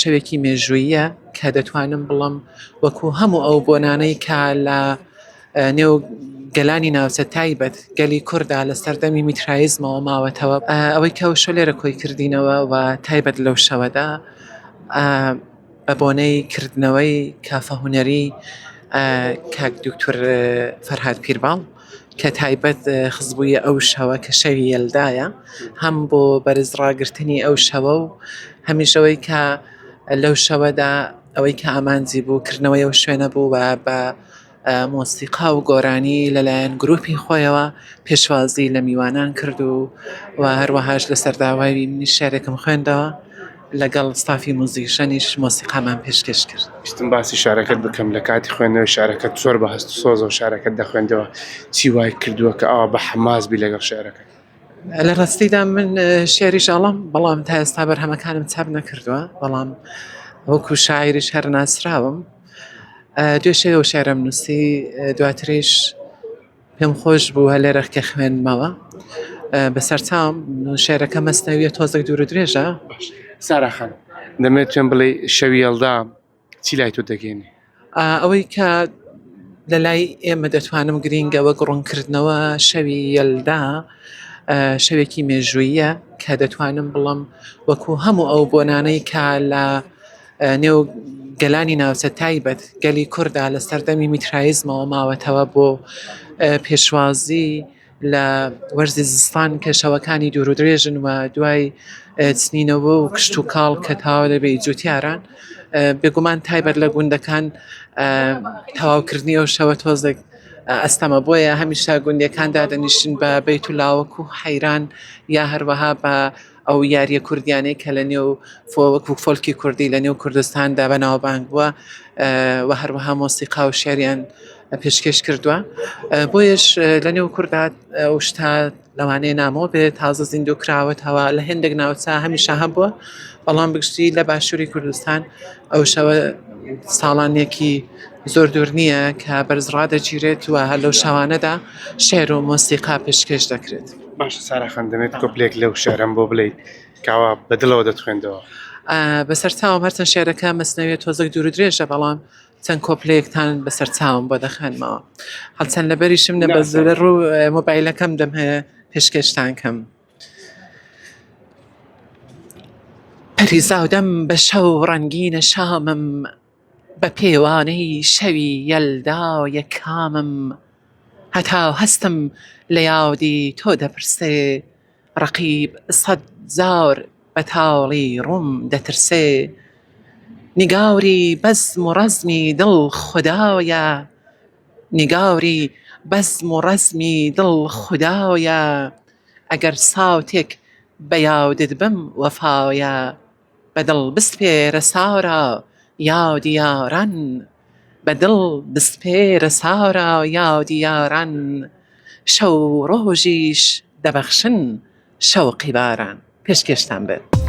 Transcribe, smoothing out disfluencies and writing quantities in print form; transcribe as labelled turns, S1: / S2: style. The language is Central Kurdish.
S1: شەوێکی مێژوویە کە دەتوانم بڵم وەکو هەموو ئەو بۆنانەی کە لە نێو گەلانی ناوچە تایبەت گەلی کووردا لە سەردەمی میترایزمەوە ماوەتەوە ئەوەی کە شۆلێ ڕێکۆی کردینەوە و تایبەت لەو شەوەدا بە بۆنەی کردنەوەی کافە هونەری کاک دوکتۆر فەرهاد پیرباڵ کە تایبەت خزبوویە ئەو شەوە کە شەوی یەلدایە هەم بۆ بەرزڕاگرتنی ئەو شەوە و هەمیشەوەی کە لەو شەوەدا ئەوەی کە ئامانجی بوو کردنەوەی ئەو شوێنە بوو و بە مۆسیقا و گۆرانی لەلایەن گروپی خۆیەوە پێشوازی لە میوانان کرد و هەروەهاش لە سەرداوای منی شارێکم خوێندەوە لەگەڵ ستافی موزیکشەنیش مۆسیقامان پێشکەش کرد.
S2: ویستم باسی شارەکەت بکەم لە کاتی خوێندنەوەی شارەکەت زۆر بە هەست و سۆز و شارەکەت دەخوێندەوە چی وای کردووە کە ئەوە بە حەماس بی لەگەڵ شارەکەت؟
S1: لە ڕاستیدا من شێریش ئەڵم بەڵام تا ئێستا بەرهەمەکانم چاپ نەکردووە بەڵام وەکو شاعریش هەر ناسراوم دوێشەوە و شێرەم نووسی دواتریش پێم خۆش بوو هە لێرە کە خوێنمەوە بەسەرچاوم شێرەکە مەستەویە تۆزێک دوور و درێژە.
S2: ساراخان دەمێت پێم بڵێ شەوی یەڵدا چی لای تۆ دەگەێنی؟
S1: ئەوەی کە لە لای ئێمە دەتوانم گرینگەوە گڕۆنکردنەوە شەوی یەلدا شەوێکی مێژوویە کە دەتوانم بڵم وەکو هەموو ئەو بۆنانەی کە لە نێو گەلانی ناوچە تایبەت گەلی کووردا لە سەردەمی میترایزمەوە ماوەتەوە بۆ پێشوازی لە وەرزی زستان کە شەوەکانی دوور و درێژن و دوای چنینەوە و کشت و کاڵ کە تاوا دەبێت جوتیاران بێگومان تایبەت لە گوندەکان تەواوکردنی ئەو شەوە تۆزێک ئەستەمە بۆیە هەمیشە گوندەکاندا دەنیشن بە بەیت و لاوەک و حەیران یا هەروەها بە ئەو یاریە کوردیانەی کە لە نێو وەکو فۆلکی کوردی لە نێو کوردستاندا بەناوبانگ بووە و هەروەها مۆسیقا و شێریان پێشکەش کردووە بۆیش لە نێو کووردا ئەو شتا لەوانەیە نامەوە بێت تازە زیندوو کراوەتەوە لە هێندێک ناوچە هەمیشە هەبووە بەڵام بگشتی لە باشووری کوردستان ئەو شەوە ساڵانێکی زۆر دوور نییە کە بەرزڕادەگیرێت و هەر لەو شەوانەدا شێر و مۆسیقا پێشکەش دەکرێت.
S2: باشە ساراخان دەمێت کۆپلێک لەو شێرەم بۆ بڵێیت کاوا بەدڵەوە دەتخوێندەوە.
S1: بەسەرچاوم هەرچەند شێرەکە مەسنەوێت تۆزێک دوور و درێژە بەڵام چەند کۆپلەیەکتان بەسەرچاوم بۆ دەخوێنمەوە هەڵچەند لەبەریشم نەبەز لە ڕوو مۆبایلەکەم دەم هەیە پێشکەشتان کەم. پەریزادەم بە شەو ڕەنگینە شامم بە پێوانەی شەوی یەلدایە کامم هەتا هەستم لە یادی تۆ دەپرسێ ڕەقیب سەد جار بە تاڵی ڕووم دەترسێ نیگاوری بەزم و ڕەزمی دڵ خودایە نیگاوری بەزم و ڕەزمی دڵ خودایە ئەگەر ساوتێک بە یادت بم وەفایە بەدڵ بسپێرە سارا یادی یاران بەدڵ بسپێرە سارا یادی یاران شەو ڕۆژیش دەبەخشن شەوقی باران. پێشکەشتان بێت.